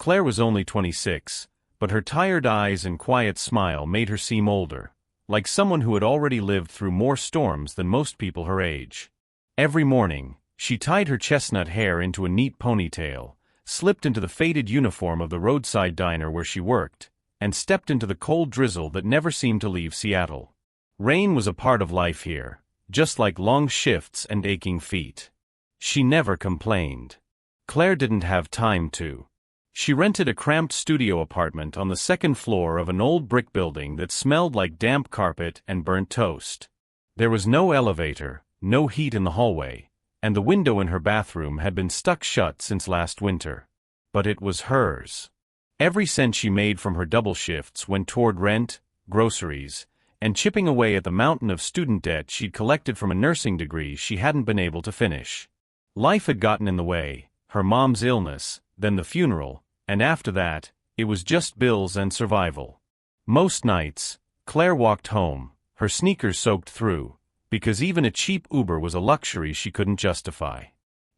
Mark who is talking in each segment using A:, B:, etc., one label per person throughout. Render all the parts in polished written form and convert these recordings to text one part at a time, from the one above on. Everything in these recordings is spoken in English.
A: Claire was only 26, but her tired eyes and quiet smile made her seem older, like someone who had already lived through more storms than most people her age. Every morning, she tied her chestnut hair into a neat ponytail, slipped into the faded uniform of the roadside diner where she worked, and stepped into the cold drizzle that never seemed to leave Seattle. Rain was a part of life here, just like long shifts and aching feet. She never complained. Claire didn't have time to. She rented a cramped studio apartment on the second floor of an old brick building that smelled like damp carpet and burnt toast. There was no elevator, no heat in the hallway, and the window in her bathroom had been stuck shut since last winter. But it was hers. Every cent she made from her double shifts went toward rent, groceries, and chipping away at the mountain of student debt she'd collected from a nursing degree she hadn't been able to finish. Life had gotten in the way, her mom's illness, then the funeral, and after that, it was just bills and survival. Most nights, Claire walked home, her sneakers soaked through, because even a cheap Uber was a luxury she couldn't justify.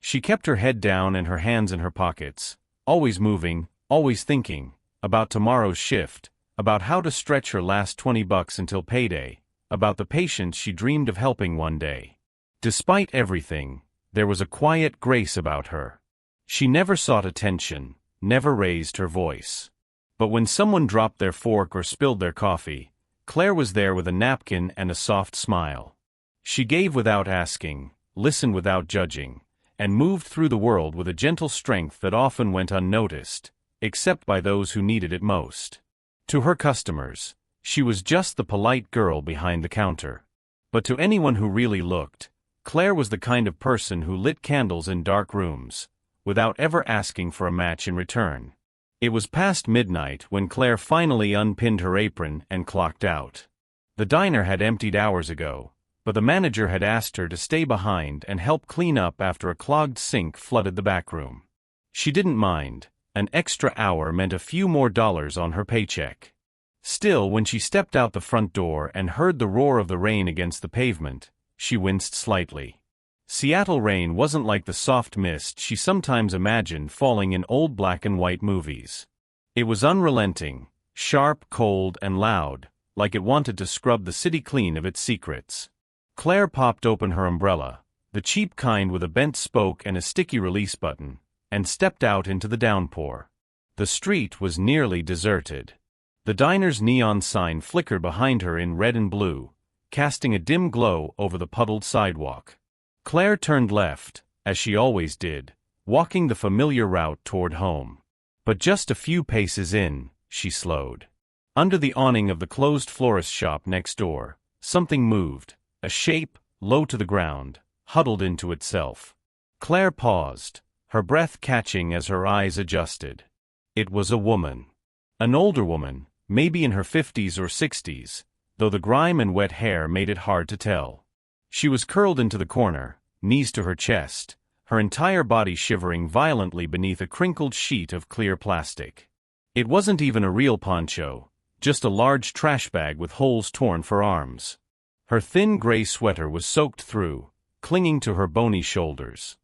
A: She kept her head down and her hands in her pockets, always moving, always thinking, about tomorrow's shift, about how to stretch her last $20 until payday, about the patients she dreamed of helping one day. Despite everything, there was a quiet grace about her. She never sought attention, never raised her voice. But when someone dropped their fork or spilled their coffee, Claire was there with a napkin and a soft smile. She gave without asking, listened without judging, and moved through the world with a gentle strength that often went unnoticed, except by those who needed it most. To her customers, she was just the polite girl behind the counter. But to anyone who really looked, Claire was the kind of person who lit candles in dark rooms, without ever asking for a match in return. It was past midnight when Claire finally unpinned her apron and clocked out. The diner had emptied hours ago, but the manager had asked her to stay behind and help clean up after a clogged sink flooded the back room. She didn't mind. An extra hour meant a few more dollars on her paycheck. Still, when she stepped out the front door and heard the roar of the rain against the pavement, she winced slightly. Seattle rain wasn't like the soft mist she sometimes imagined falling in old black and white movies. It was unrelenting, sharp, cold, and loud, like it wanted to scrub the city clean of its secrets. Claire popped open her umbrella, the cheap kind with a bent spoke and a sticky release button, and stepped out into the downpour. The street was nearly deserted. The diner's neon sign flickered behind her in red and blue, casting a dim glow over the puddled sidewalk. Claire turned left, as she always did, walking the familiar route toward home. But just a few paces in, she slowed. Under the awning of the closed florist shop next door, something moved, a shape, low to the ground, huddled into itself. Claire paused, her breath catching as her eyes adjusted. It was a woman. An older woman, maybe in her 50s or 60s, though the grime and wet hair made it hard to tell. She was curled into the corner, knees to her chest, her entire body shivering violently beneath a crinkled sheet of clear plastic. It wasn't even a real poncho, just a large trash bag with holes torn for arms. Her thin gray sweater was soaked through, clinging to her bony shoulders.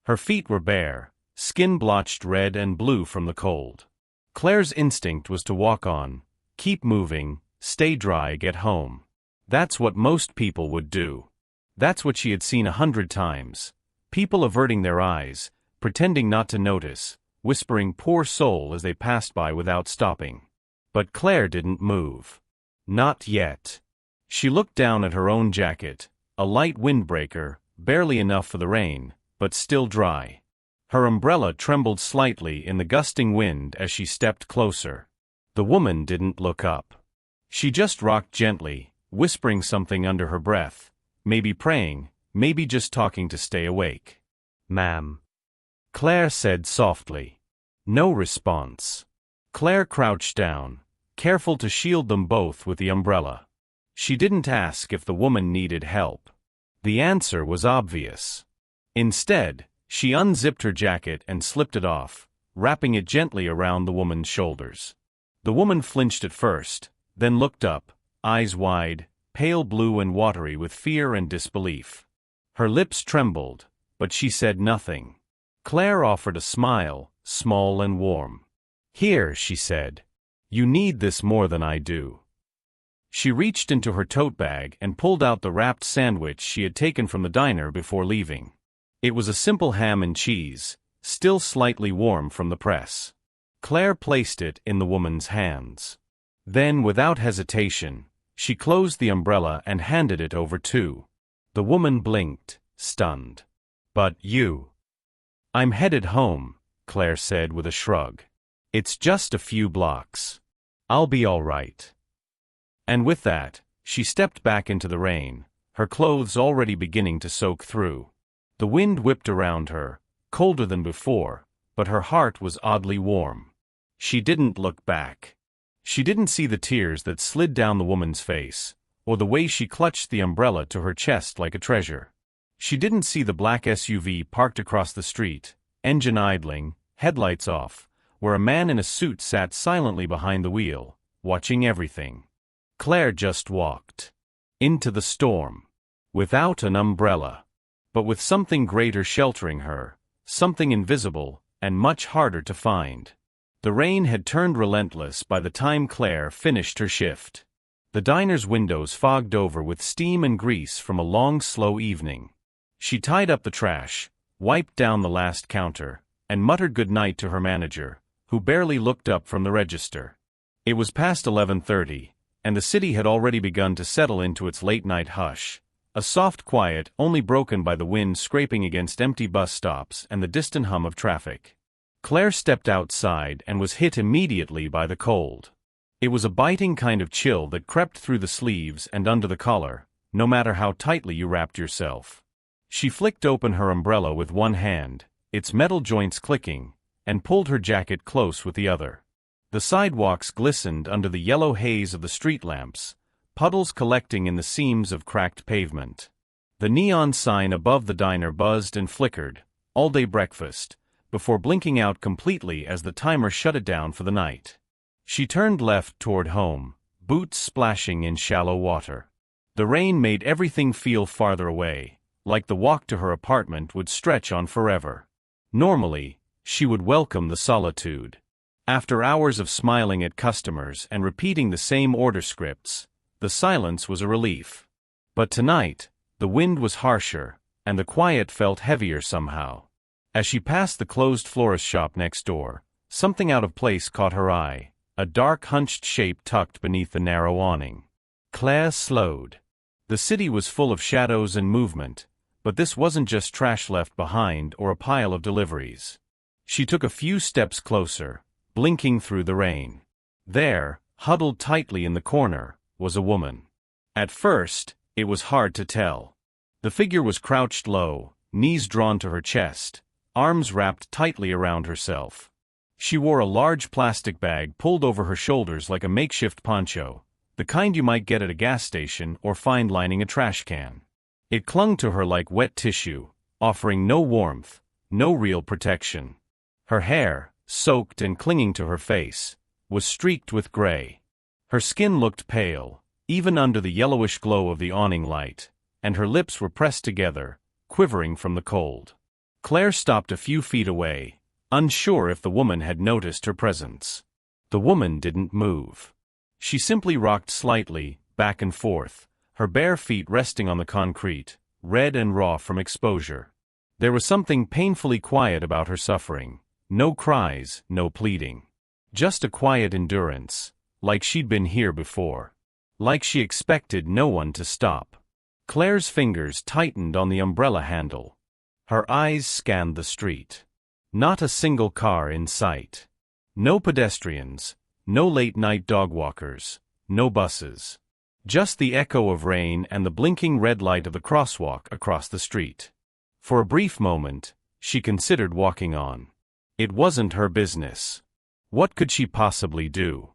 A: Her feet were bare, skin blotched red and blue from the cold. Claire's instinct was to walk on, keep moving, stay dry, get home. That's what most people would do. That's what she had seen 100 times. People averting their eyes, pretending not to notice, whispering "poor soul" as they passed by without stopping. But Claire didn't move. Not yet. She looked down at her own jacket, a light windbreaker, barely enough for the rain, but still dry. Her umbrella trembled slightly in the gusting wind as she stepped closer. The woman didn't look up. She just rocked gently, whispering something under her breath, maybe praying, maybe just talking to stay awake. "Ma'am," Claire said softly. No response. Claire crouched down, careful to shield them both with the umbrella. She didn't ask if the woman needed help. The answer was obvious. Instead, she unzipped her jacket and slipped it off, wrapping it gently around the woman's shoulders. The woman flinched at first, then looked up, eyes wide, pale blue and watery with fear and disbelief. Her lips trembled, but she said nothing. Claire offered a smile, small and warm. "Here," she said. "You need this more than I do." She reached into her tote bag and pulled out the wrapped sandwich she had taken from the diner before leaving. It was a simple ham and cheese, still slightly warm from the press. Claire placed it in the woman's hands. Then, without hesitation, she closed the umbrella and handed it over too. The woman blinked, stunned. "But you—" "I'm headed home," Claire said with a shrug. "It's just a few blocks. I'll be all right." And with that, she stepped back into the rain, her clothes already beginning to soak through. The wind whipped around her, colder than before, but her heart was oddly warm. She didn't look back. She didn't see the tears that slid down the woman's face, or the way she clutched the umbrella to her chest like a treasure. She didn't see the black SUV parked across the street, engine idling, headlights off, where a man in a suit sat silently behind the wheel, watching everything. Claire just walked into the storm, without an umbrella, but with something greater sheltering her, something invisible and much harder to find. The rain had turned relentless by the time Claire finished her shift. The diner's windows fogged over with steam and grease from a long, slow evening. She tied up the trash, wiped down the last counter, and muttered goodnight to her manager, who barely looked up from the register. It was past 11:30, and the city had already begun to settle into its late-night hush, a soft quiet only broken by the wind scraping against empty bus stops and the distant hum of traffic. Claire stepped outside and was hit immediately by the cold. It was a biting kind of chill that crept through the sleeves and under the collar, no matter how tightly you wrapped yourself. She flicked open her umbrella with one hand, its metal joints clicking, and pulled her jacket close with the other. The sidewalks glistened under the yellow haze of the street lamps, puddles collecting in the seams of cracked pavement. The neon sign above the diner buzzed and flickered, all-day breakfast, before blinking out completely as the timer shut it down for the night. She turned left toward home, boots splashing in shallow water. The rain made everything feel farther away, like the walk to her apartment would stretch on forever. Normally, she would welcome the solitude. After hours of smiling at customers and repeating the same order scripts, the silence was a relief. But tonight, the wind was harsher, and the quiet felt heavier somehow. As she passed the closed florist shop next door, something out of place caught her eye, a dark hunched shape tucked beneath the narrow awning. Claire slowed. The city was full of shadows and movement, but this wasn't just trash left behind or a pile of deliveries. She took a few steps closer, blinking through the rain. There, huddled tightly in the corner, was a woman. At first, it was hard to tell. The figure was crouched low, knees drawn to her chest, arms wrapped tightly around herself. She wore a large plastic bag pulled over her shoulders like a makeshift poncho, the kind you might get at a gas station or find lining a trash can. It clung to her like wet tissue, offering no warmth, no real protection. Her hair, soaked and clinging to her face, was streaked with gray. Her skin looked pale, even under the yellowish glow of the awning light, and her lips were pressed together, quivering from the cold. Claire stopped a few feet away, unsure if the woman had noticed her presence. The woman didn't move. She simply rocked slightly, back and forth, her bare feet resting on the concrete, red and raw from exposure. There was something painfully quiet about her suffering. No cries, no pleading. Just a quiet endurance, like she'd been here before. Like she expected no one to stop. Claire's fingers tightened on the umbrella handle. Her eyes scanned the street. Not a single car in sight. No pedestrians, no late-night dog walkers, no buses. Just the echo of rain and the blinking red light of the crosswalk across the street. For a brief moment, she considered walking on. It wasn't her business. What could she possibly do?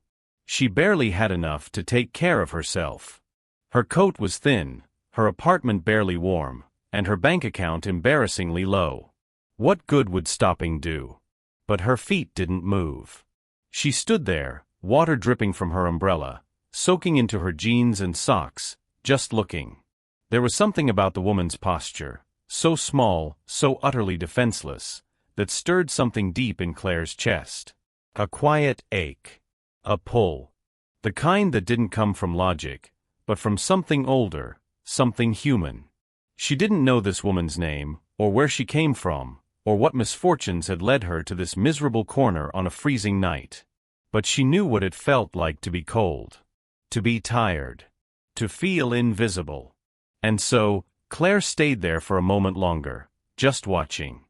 A: She barely had enough to take care of herself. Her coat was thin, her apartment barely warm, and her bank account embarrassingly low. What good would stopping do? But her feet didn't move. She stood there, water dripping from her umbrella, soaking into her jeans and socks, just looking. There was something about the woman's posture, so small, so utterly defenseless, that stirred something deep in Claire's chest. A quiet ache. A pull. The kind that didn't come from logic, but from something older, something human. She didn't know this woman's name, or where she came from, or what misfortunes had led her to this miserable corner on a freezing night. But she knew what it felt like to be cold. To be tired. To feel invisible. And so, Claire stayed there for a moment longer, just watching.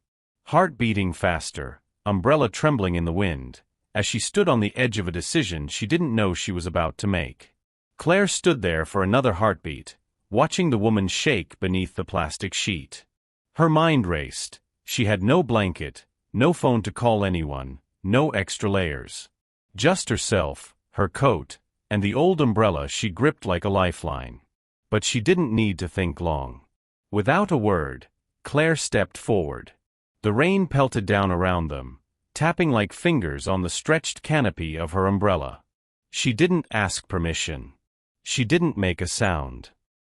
A: Heart beating faster, umbrella trembling in the wind, as she stood on the edge of a decision she didn't know she was about to make. Claire stood there for another heartbeat, watching the woman shake beneath the plastic sheet. Her mind raced. She had no blanket, no phone to call anyone, no extra layers. Just herself, her coat, and the old umbrella she gripped like a lifeline. But she didn't need to think long. Without a word, Claire stepped forward. The rain pelted down around them, tapping like fingers on the stretched canopy of her umbrella. She didn't ask permission. She didn't make a sound.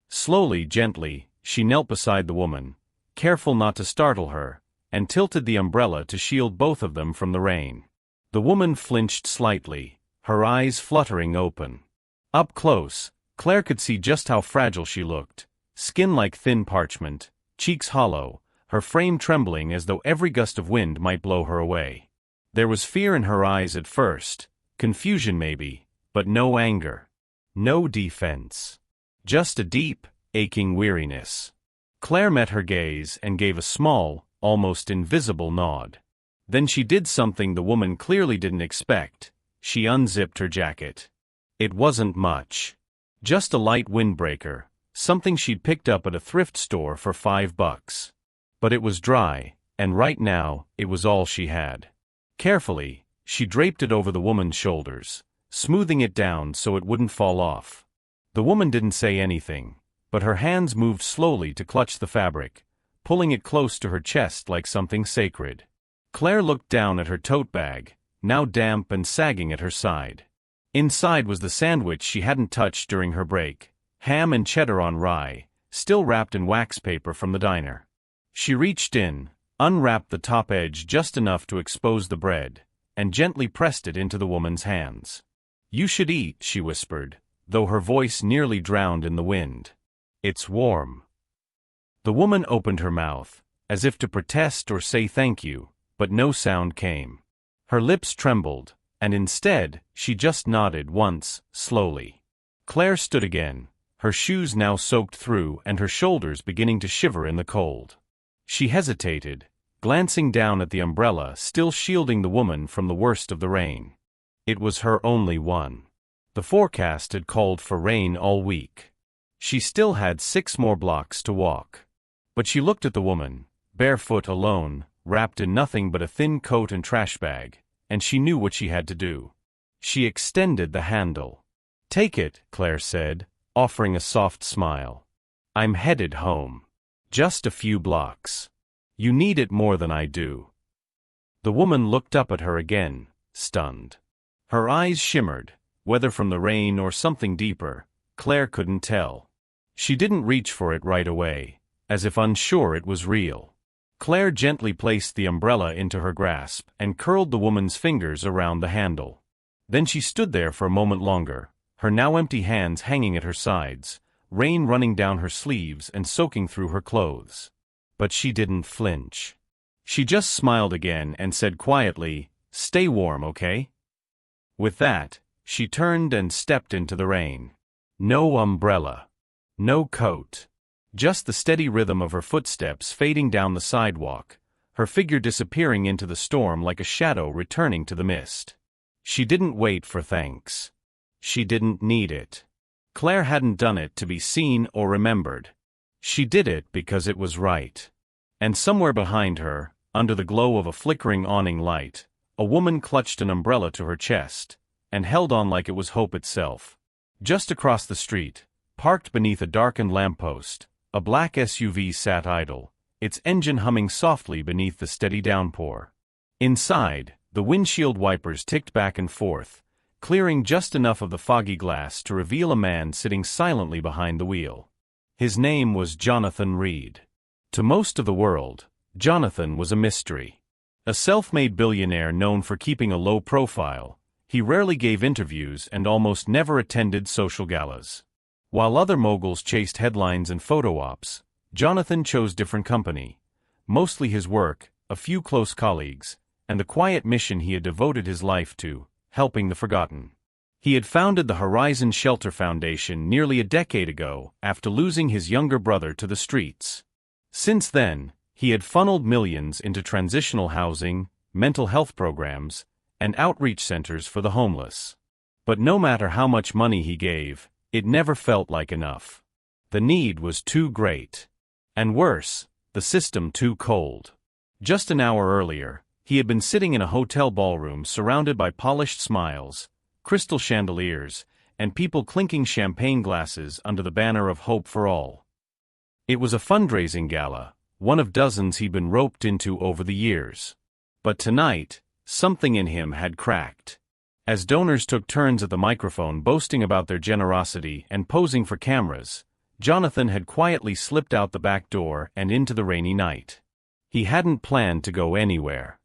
A: Slowly, gently, she knelt beside the woman, careful not to startle her, and tilted the umbrella to shield both of them from the rain. The woman flinched slightly, her eyes fluttering open. Up close, Claire could see just how fragile she looked, skin like thin parchment, cheeks hollow, her frame trembling as though every gust of wind might blow her away. There was fear in her eyes at first, confusion maybe, but no anger. No defense. Just a deep, aching weariness. Claire met her gaze and gave a small, almost invisible nod. Then she did something the woman clearly didn't expect. She unzipped her jacket. It wasn't much. Just a light windbreaker, something she'd picked up at a thrift store for $5. But it was dry, and right now, it was all she had. Carefully, she draped it over the woman's shoulders, smoothing it down so it wouldn't fall off. The woman didn't say anything, but her hands moved slowly to clutch the fabric, pulling it close to her chest like something sacred. Claire looked down at her tote bag, now damp and sagging at her side. Inside was the sandwich she hadn't touched during her break, ham and cheddar on rye, still wrapped in wax paper from the diner. She reached in, unwrapped the top edge just enough to expose the bread, and gently pressed it into the woman's hands. "You should eat," she whispered, though her voice nearly drowned in the wind. "It's warm." The woman opened her mouth, as if to protest or say thank you, but no sound came. Her lips trembled, and instead, she just nodded once, slowly. Claire stood again, her shoes now soaked through and her shoulders beginning to shiver in the cold. She hesitated, glancing down at the umbrella still shielding the woman from the worst of the rain. It was her only one. The forecast had called for rain all week. She still had 6 more blocks to walk. But she looked at the woman, barefoot alone, wrapped in nothing but a thin coat and trash bag, and she knew what she had to do. She extended the handle. "Take it," Claire said, offering a soft smile. "I'm headed home. Just a few blocks. You need it more than I do." The woman looked up at her again, stunned. Her eyes shimmered, whether from the rain or something deeper, Claire couldn't tell. She didn't reach for it right away, as if unsure it was real. Claire gently placed the umbrella into her grasp and curled the woman's fingers around the handle. Then she stood there for a moment longer, her now empty hands hanging at her sides, rain running down her sleeves and soaking through her clothes. But she didn't flinch. She just smiled again and said quietly, "Stay warm, okay?" With that, she turned and stepped into the rain. No umbrella. No coat. Just the steady rhythm of her footsteps fading down the sidewalk, her figure disappearing into the storm like a shadow returning to the mist. She didn't wait for thanks. She didn't need it. Claire hadn't done it to be seen or remembered. She did it because it was right. And somewhere behind her, under the glow of a flickering awning light, a woman clutched an umbrella to her chest, and held on like it was hope itself. Just across the street, parked beneath a darkened lamppost, a black SUV sat idle, its engine humming softly beneath the steady downpour. Inside, the windshield wipers ticked back and forth, clearing just enough of the foggy glass to reveal a man sitting silently behind the wheel. His name was Jonathan Reed. To most of the world, Jonathan was a mystery. A self-made billionaire known for keeping a low profile, he rarely gave interviews and almost never attended social galas. While other moguls chased headlines and photo ops, Jonathan chose different company, mostly his work, a few close colleagues, and the quiet mission he had devoted his life to, helping the forgotten. He had founded the Horizon Shelter Foundation nearly a decade ago after losing his younger brother to the streets. Since then, he had funneled millions into transitional housing, mental health programs, and outreach centers for the homeless. But no matter how much money he gave, it never felt like enough. The need was too great. And worse, the system too cold. Just an hour earlier, he had been sitting in a hotel ballroom surrounded by polished smiles, crystal chandeliers, and people clinking champagne glasses under the banner of Hope for All. It was a fundraising gala, one of dozens he'd been roped into over the years. But tonight, something in him had cracked. As donors took turns at the microphone boasting about their generosity and posing for cameras, Jonathan had quietly slipped out the back door and into the rainy night. He hadn't planned to go anywhere.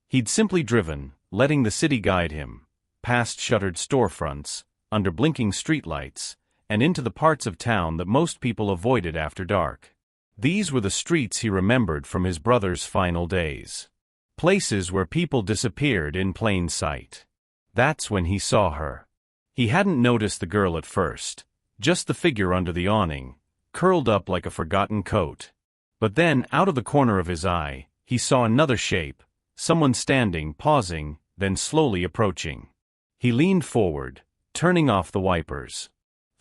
A: He'd simply driven, letting the city guide him, past shuttered storefronts, under blinking streetlights, and into the parts of town that most people avoided after dark. These were the streets he remembered from his brother's final days. Places where people disappeared in plain sight. That's when he saw her. He hadn't noticed the girl at first, just the figure under the awning, curled up like a forgotten coat. But then, out of the corner of his eye, he saw another shape, someone standing, pausing, then slowly approaching. He leaned forward, turning off the wipers.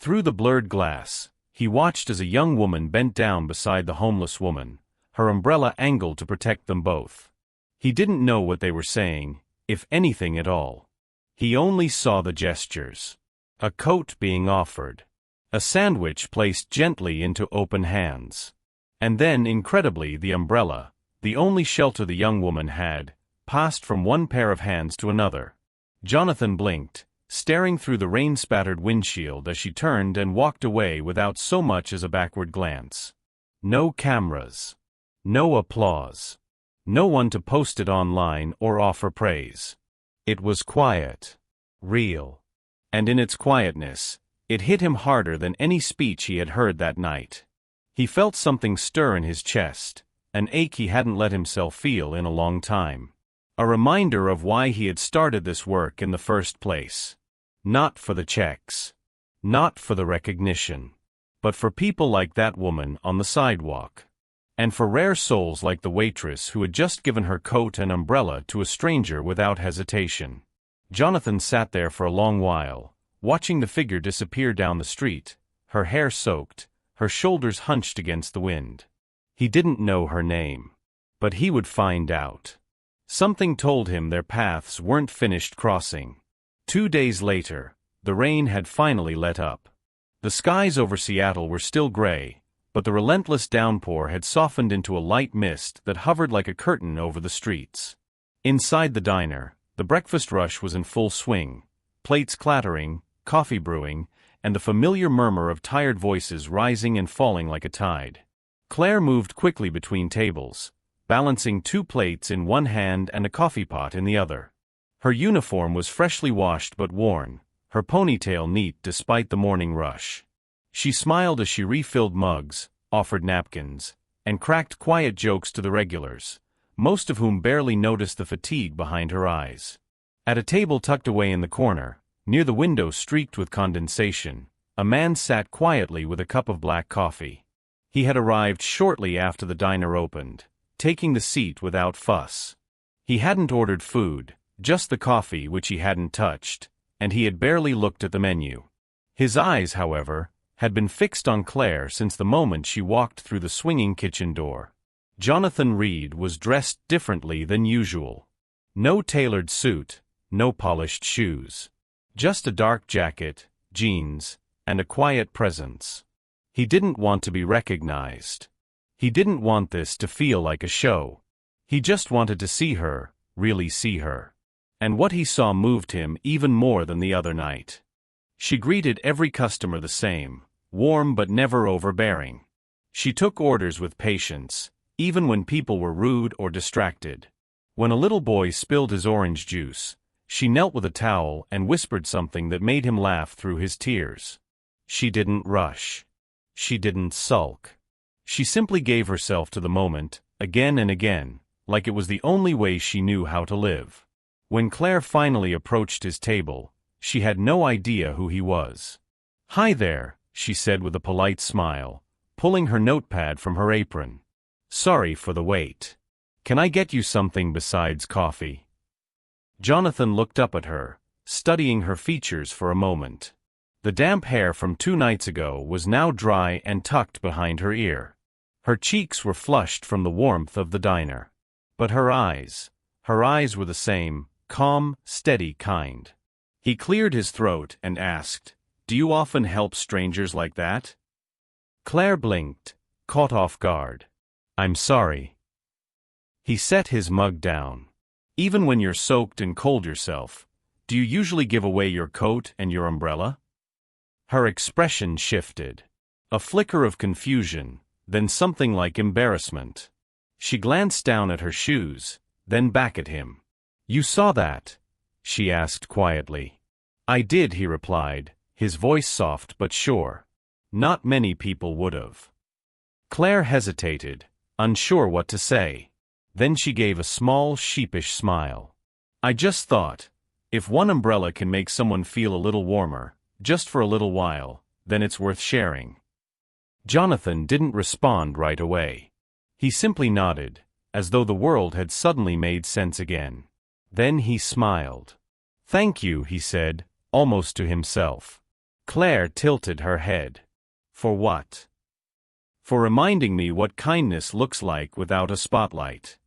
A: Through the blurred glass, he watched as a young woman bent down beside the homeless woman, her umbrella angled to protect them both. He didn't know what they were saying, if anything at all. He only saw the gestures. A coat being offered. A sandwich placed gently into open hands. And then, incredibly, the umbrella, the only shelter the young woman had, passed from one pair of hands to another. Jonathan blinked, staring through the rain-spattered windshield as she turned and walked away without so much as a backward glance. No cameras. No applause. No one to post it online or offer praise. It was quiet. Real. And in its quietness, it hit him harder than any speech he had heard that night. He felt something stir in his chest, an ache he hadn't let himself feel in a long time. A reminder of why he had started this work in the first place. Not for the checks. Not for the recognition. But for people like that woman on the sidewalk. And for rare souls like the waitress who had just given her coat and umbrella to a stranger without hesitation. Jonathan sat there for a long while, watching the figure disappear down the street, her hair soaked, her shoulders hunched against the wind. He didn't know her name. But he would find out. Something told him their paths weren't finished crossing. 2 days later, the rain had finally let up. The skies over Seattle were still gray, but the relentless downpour had softened into a light mist that hovered like a curtain over the streets. Inside the diner, the breakfast rush was in full swing, plates clattering, coffee brewing, and the familiar murmur of tired voices rising and falling like a tide. Claire moved quickly between tables, balancing 2 plates in one hand and a coffee pot in the other. Her uniform was freshly washed but worn, her ponytail neat despite the morning rush. She smiled as she refilled mugs, offered napkins, and cracked quiet jokes to the regulars, most of whom barely noticed the fatigue behind her eyes. At a table tucked away in the corner, near the window streaked with condensation, a man sat quietly with a cup of black coffee. He had arrived shortly after the diner opened, taking the seat without fuss. He hadn't ordered food, just the coffee which he hadn't touched, and he had barely looked at the menu. His eyes, however, had been fixed on Claire since the moment she walked through the swinging kitchen door. Jonathan Reed was dressed differently than usual. No tailored suit, no polished shoes. Just a dark jacket, jeans, and a quiet presence. He didn't want to be recognized. He didn't want this to feel like a show. He just wanted to see her, really see her. And what he saw moved him even more than the other night. She greeted every customer the same, warm but never overbearing. She took orders with patience, even when people were rude or distracted. When a little boy spilled his orange juice, she knelt with a towel and whispered something that made him laugh through his tears. She didn't rush. She didn't sulk. She simply gave herself to the moment, again and again, like it was the only way she knew how to live. When Claire finally approached his table, she had no idea who he was. "Hi there," she said with a polite smile, pulling her notepad from her apron. "Sorry for the wait. Can I get you something besides coffee?" Jonathan looked up at her, studying her features for a moment. The damp hair from 2 nights ago was now dry and tucked behind her ear. Her cheeks were flushed from the warmth of the diner. But her eyes were the same, calm, steady kind. He cleared his throat and asked, "Do you often help strangers like that?" Claire blinked, caught off guard. "I'm sorry." He set his mug down. "Even when you're soaked and cold yourself, do you usually give away your coat and your umbrella?" Her expression shifted. A flicker of confusion, then something like embarrassment. She glanced down at her shoes, then back at him. "You saw that?" she asked quietly. "I did," he replied, his voice soft but sure. "Not many people would've." Claire hesitated, unsure what to say. Then she gave a small, sheepish smile. "I just thought, if one umbrella can make someone feel a little warmer, just for a little while, then it's worth sharing." Jonathan didn't respond right away. He simply nodded, as though the world had suddenly made sense again. Then he smiled. "Thank you," he said, almost to himself. Claire tilted her head. "For what?" "For reminding me what kindness looks like without a spotlight."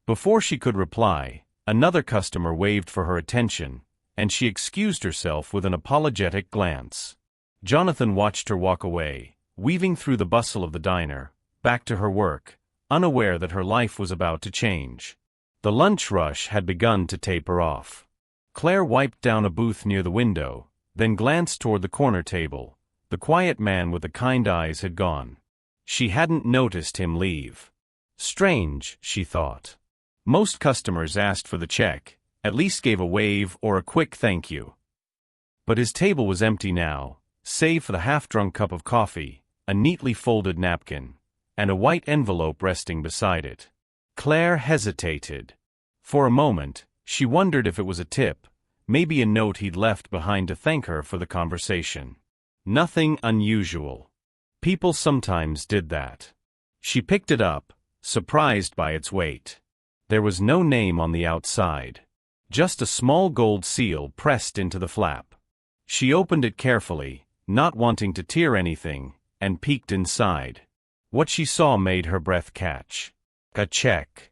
A: Before she could reply, another customer waved for her attention, and she excused herself with an apologetic glance. Jonathan watched her walk away, weaving through the bustle of the diner, back to her work, unaware that her life was about to change. The lunch rush had begun to taper off. Claire wiped down a booth near the window, then glanced toward the corner table. The quiet man with the kind eyes had gone. She hadn't noticed him leave. Strange, she thought. Most customers asked for the check, at least gave a wave or a quick thank you. But his table was empty now, save for the half-drunk cup of coffee, a neatly folded napkin, and a white envelope resting beside it. Claire hesitated. For a moment, she wondered if it was a tip, maybe a note he'd left behind to thank her for the conversation. Nothing unusual. People sometimes did that. She picked it up, surprised by its weight. There was no name on the outside. Just a small gold seal pressed into the flap. She opened it carefully, not wanting to tear anything, and peeked inside. What she saw made her breath catch. A check.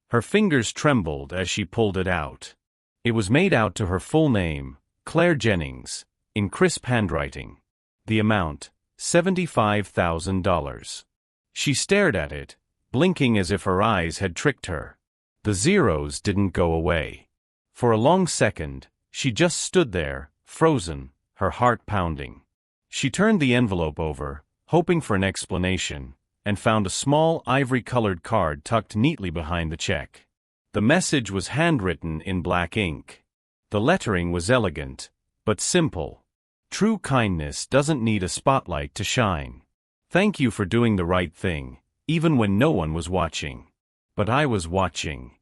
A: Her fingers trembled as she pulled it out. It was made out to her full name, Claire Jennings, in crisp handwriting. The amount, $75,000. She stared at it, blinking as if her eyes had tricked her. The zeros didn't go away. For a long second, she just stood there, frozen, her heart pounding. She turned the envelope over, hoping for an explanation, and found a small ivory-colored card tucked neatly behind the check. The message was handwritten in black ink. The lettering was elegant, but simple. True kindness doesn't need a spotlight to shine. Thank you for doing the right thing, even when no one was watching. But I was watching.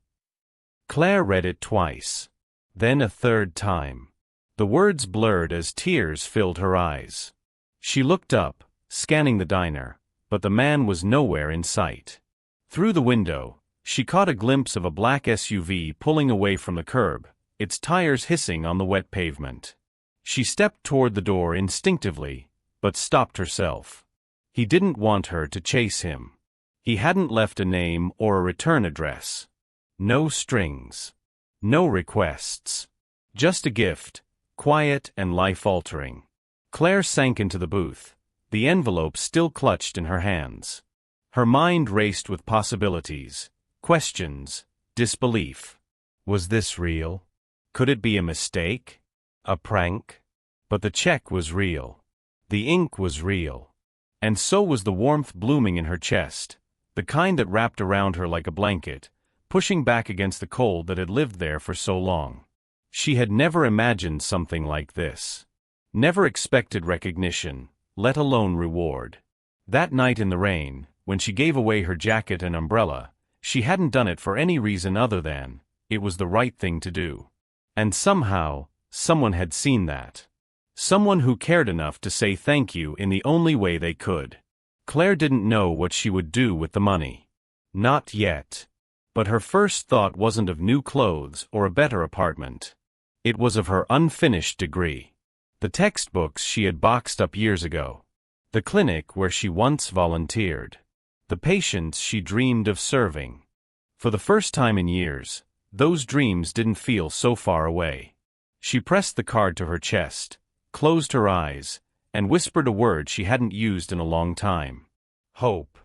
A: Claire read it twice. Then a third time. The words blurred as tears filled her eyes. She looked up, scanning the diner, but the man was nowhere in sight. Through the window, she caught a glimpse of a black SUV pulling away from the curb, its tires hissing on the wet pavement. She stepped toward the door instinctively, but stopped herself. He didn't want her to chase him. He hadn't left a name or a return address. No strings. No requests. Just a gift, quiet and life-altering. Claire sank into the booth, the envelope still clutched in her hands. Her mind raced with possibilities, questions, disbelief. Was this real? Could it be a mistake? A prank? But the check was real. The ink was real. And so was the warmth blooming in her chest, the kind that wrapped around her like a blanket, pushing back against the cold that had lived there for so long. She had never imagined something like this. Never expected recognition, let alone reward. That night in the rain, when she gave away her jacket and umbrella, she hadn't done it for any reason other than, it was the right thing to do. And somehow, someone had seen that. Someone who cared enough to say thank you in the only way they could. Claire didn't know what she would do with the money. Not yet. But her first thought wasn't of new clothes or a better apartment. It was of her unfinished degree. The textbooks she had boxed up years ago. The clinic where she once volunteered. The patients she dreamed of serving. For the first time in years, those dreams didn't feel so far away. She pressed the card to her chest, closed her eyes, and whispered a word she hadn't used in a long time. Hope.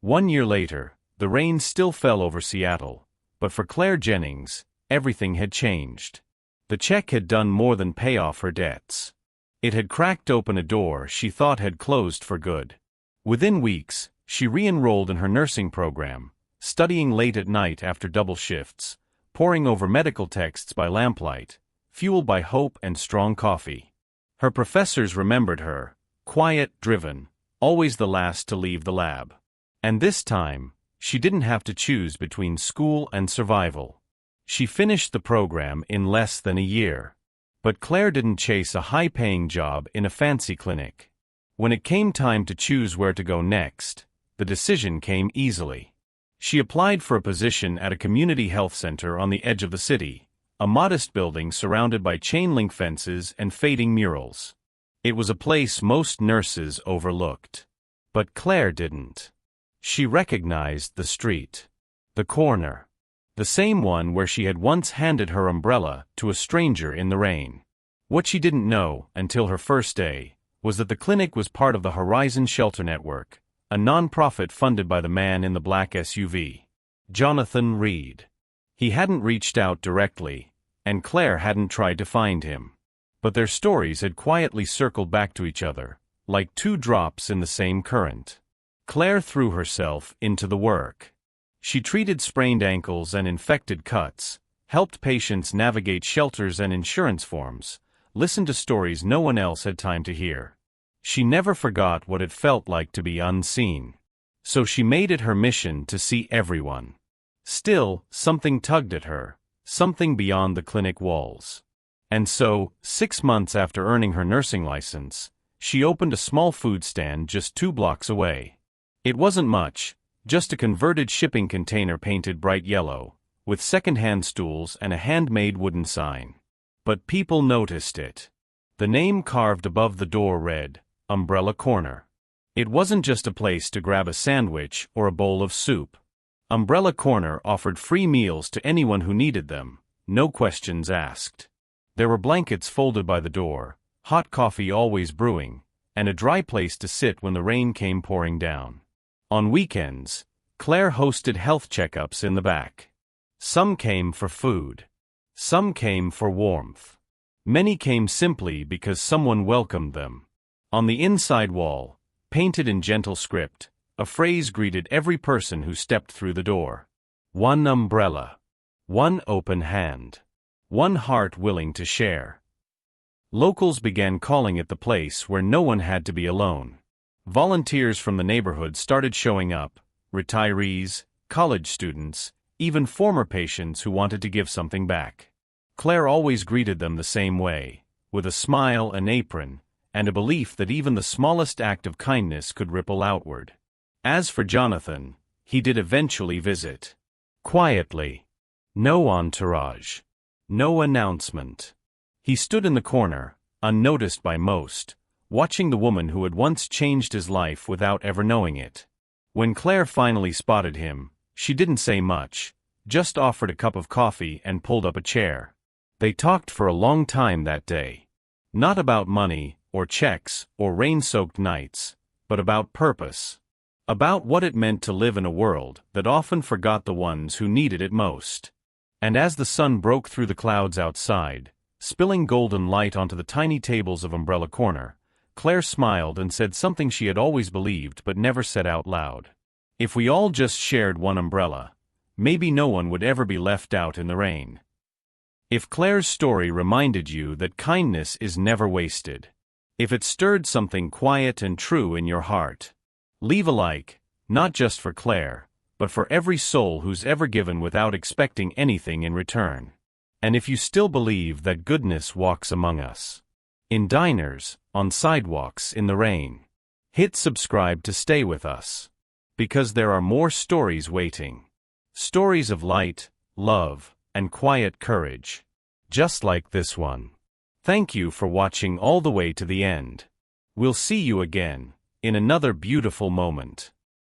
A: 1 year later, the rain still fell over Seattle, but for Claire Jennings, everything had changed. The check had done more than pay off her debts. It had cracked open a door she thought had closed for good. Within weeks, she re-enrolled in her nursing program, studying late at night after double shifts, poring over medical texts by lamplight, fueled by hope and strong coffee. Her professors remembered her, quiet, driven, always the last to leave the lab. And this time, she didn't have to choose between school and survival. She finished the program in less than a year. But Claire didn't chase a high-paying job in a fancy clinic. When it came time to choose where to go next, the decision came easily. She applied for a position at a community health center on the edge of the city, a modest building surrounded by chain-link fences and fading murals. It was a place most nurses overlooked. But Claire didn't. She recognized the street. The corner. The same one where she had once handed her umbrella to a stranger in the rain. What she didn't know, until her first day, was that the clinic was part of the Horizon Shelter Network, a non-profit funded by the man in the black SUV. Jonathan Reed. He hadn't reached out directly, and Claire hadn't tried to find him. But their stories had quietly circled back to each other, like two drops in the same current. Claire threw herself into the work. She treated sprained ankles and infected cuts, helped patients navigate shelters and insurance forms, listened to stories no one else had time to hear. She never forgot what it felt like to be unseen. So she made it her mission to see everyone. Still, something tugged at her, something beyond the clinic walls. And so, 6 months after earning her nursing license, she opened a small food stand just 2 blocks away. It wasn't much. Just a converted shipping container painted bright yellow, with second-hand stools and a handmade wooden sign. But people noticed it. The name carved above the door read, Umbrella Corner. It wasn't just a place to grab a sandwich or a bowl of soup. Umbrella Corner offered free meals to anyone who needed them, no questions asked. There were blankets folded by the door, hot coffee always brewing, and a dry place to sit when the rain came pouring down. On weekends, Claire hosted health checkups in the back. Some came for food. Some came for warmth. Many came simply because someone welcomed them. On the inside wall, painted in gentle script, a phrase greeted every person who stepped through the door. One umbrella. One open hand. One heart willing to share. Locals began calling it the place where no one had to be alone. Volunteers from the neighborhood started showing up, retirees, college students, even former patients who wanted to give something back. Claire always greeted them the same way, with a smile, an apron, and a belief that even the smallest act of kindness could ripple outward. As for Jonathan, he did eventually visit. Quietly. No entourage. No announcement. He stood in the corner, unnoticed by most, watching the woman who had once changed his life without ever knowing it. When Claire finally spotted him, she didn't say much, just offered a cup of coffee and pulled up a chair. They talked for a long time that day. Not about money, or checks, or rain-soaked nights, but about purpose. About what it meant to live in a world that often forgot the ones who needed it most. And as the sun broke through the clouds outside, spilling golden light onto the tiny tables of Umbrella Corner, Claire smiled and said something she had always believed but never said out loud. If we all just shared one umbrella, maybe no one would ever be left out in the rain. If Claire's story reminded you that kindness is never wasted, if it stirred something quiet and true in your heart, leave a like, not just for Claire, but for every soul who's ever given without expecting anything in return. And if you still believe that goodness walks among us, in diners, on sidewalks, in the rain, hit subscribe to stay with us. Because there are more stories waiting. Stories of light, love, and quiet courage. Just like this one. Thank you for watching all the way to the end. We'll see you again, in another beautiful moment.